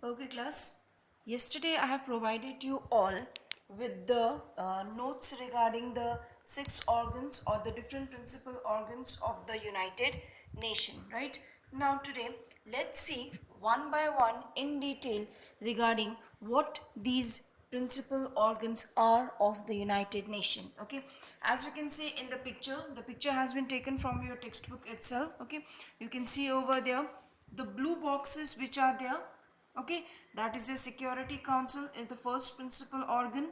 Okay, class. Yesterday I have provided you all with the notes regarding the six organs or the different principal organs of the United Nation, right? Now today let's see one by one in detail regarding what these principal organs are of the United Nation. Okay, as you can see in the picture has been taken from your textbook itself. Okay, you can see over there the blue boxes which are there. Okay, that is your Security Council is the first principal organ,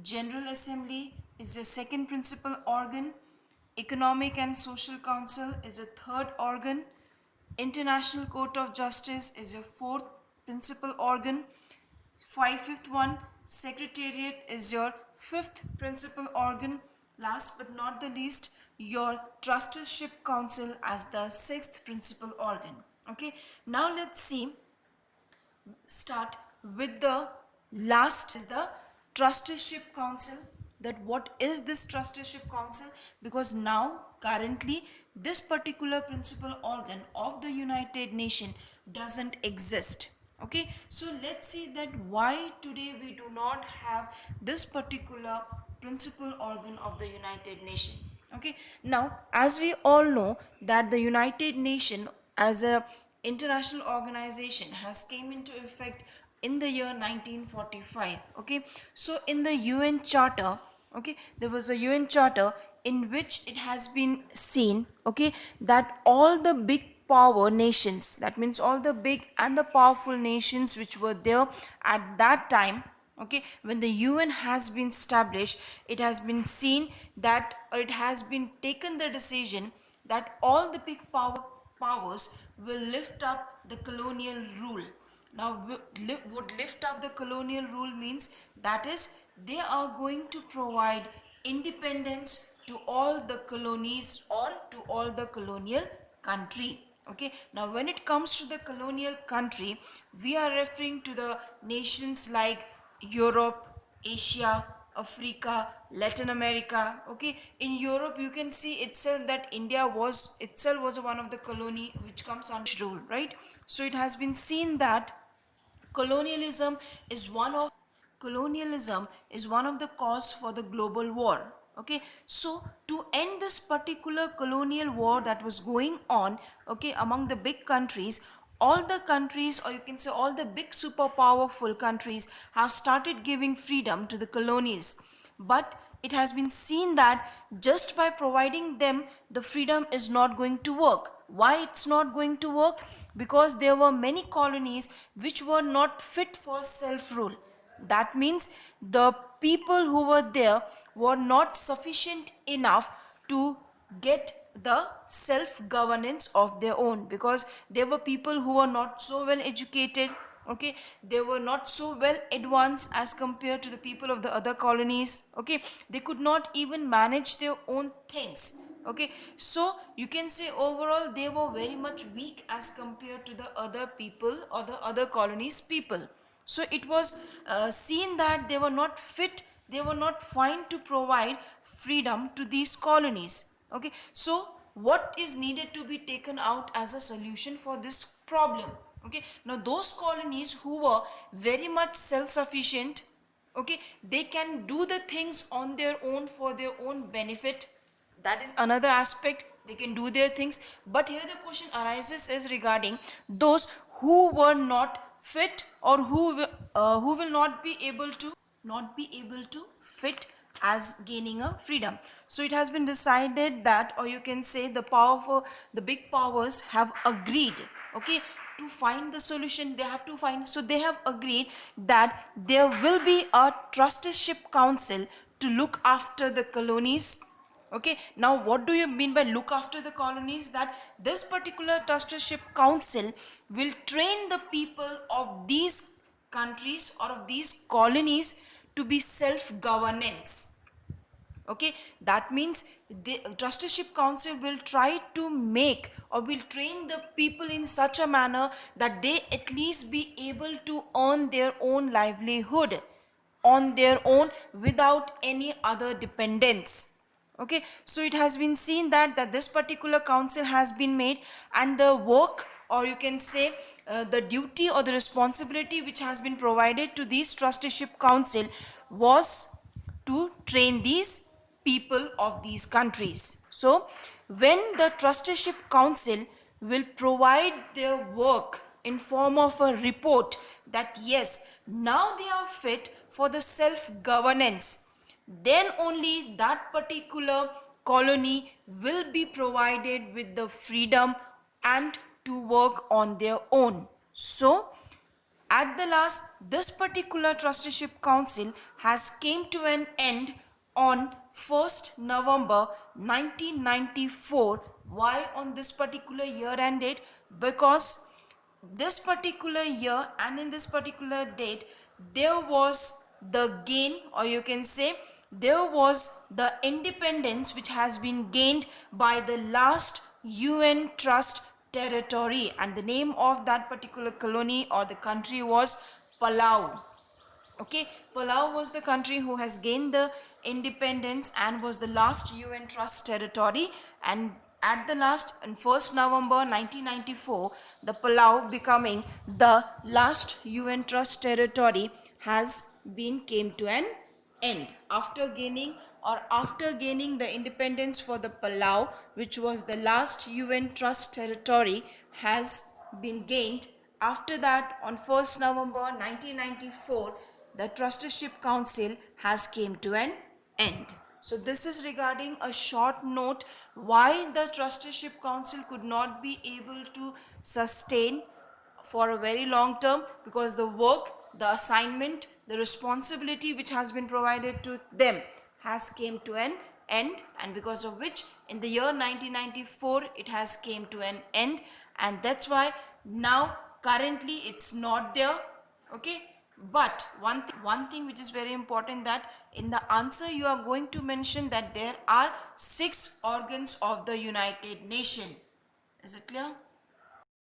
General Assembly is the second principal organ, Economic and Social Council is a third organ, International Court of Justice is your fourth principal organ, fifth one, Secretariat is your fifth principal organ, last but not the least, your Trusteeship Council as the sixth principal organ. Okay, now let's see start with the last is the trusteeship council. That what is this trusteeship council, because now currently this particular principal organ of the United Nations doesn't exist. Okay, so let's see that why today we do not have this particular principal organ of the United Nations. Okay, now as we all know that the United Nation as a international organization has came into effect in the year 1945. Okay, so in the UN charter, okay, there was a UN charter in which it has been seen, okay, that all the big power nations, that means all the big and the powerful nations which were there at that time, okay, when the UN has been established, it has been seen that, or it has been taken the decision that all the big powers will lift up the colonial rule. Now would lift up the colonial rule means that is they are going to provide independence to all the colonies or to all the colonial country. Okay, now when it comes to the colonial country, we are referring to the nations like Europe, Asia, Africa, Latin America. Okay, in Europe you can see itself that India was itself was one of the colony which comes under rule, right? So it has been seen that colonialism is one of the cause for the global war. Okay, so to end this particular colonial war that was going on, okay, among the big countries, all the countries, or you can say all the big super powerful countries, have started giving freedom to the colonies. But it has been seen that just by providing them the freedom is not going to work. Why it's not going to work? Because there were many colonies which were not fit for self rule. That means the people who were there were not sufficient enough to get the self governance of their own, because there were people who were not so well educated. Okay, they were not so well advanced as compared to the people of the other colonies. Okay, they could not even manage their own things. Okay, so you can say overall they were very much weak as compared to the other people or the other colonies people. So it was seen that they were not fit, they were not fine to provide freedom to these colonies. Okay, so what is needed to be taken out as a solution for this problem? Okay, now those colonies who were very much self-sufficient, okay, they can do the things on their own for their own benefit. That is another aspect, they can do their things. But here the question arises is regarding those who were not fit, or who will not be able to fit as gaining a freedom. So it has been decided that, or you can say the big powers have agreed, okay, to find the solution. They have to find, so they have agreed that there will be a trusteeship council to look after the colonies. Okay, now what do you mean by look after the colonies? That this particular trusteeship council will train the people of these countries or of these colonies to be self-governance. Okay, that means the trusteeship council will try to make, or will train the people in such a manner that they at least be able to earn their own livelihood on their own without any other dependence. Okay, so it has been seen that this particular council has been made, and the work or you can say the duty or the responsibility which has been provided to these trusteeship council was to train these people of these countries. So when the trusteeship council will provide their work in form of a report that yes, now they are fit for the self governance, then only that particular colony will be provided with the freedom and to work on their own. So at the last, this particular trusteeship council has came to an end on 1st November 1994. Why on this particular year and date? Because this particular year and in this particular date, there was the gain, or you can say there was the independence which has been gained by the last UN trust territory, and the name of that particular colony or the country was Palau. Okay, Palau was the country who has gained the independence and was the last UN trust territory. And at the last, on 1st November 1994, the Palau becoming the last UN trust territory has been came to an end after gaining the independence for the Palau, which was the last UN trust territory, has been gained. After that, on 1st November 1994, the trusteeship council has came to an end. So this is regarding a short note why the trusteeship council could not be able to sustain for a very long term, because the work, the assignment, the responsibility which has been provided to them has came to an end, and because of which in the year 1994 it has came to an end, and that's why now currently it's not there. Okay, but one thing which is very important, that in the answer you are going to mention that there are 6 organs of the United Nations. Is it clear?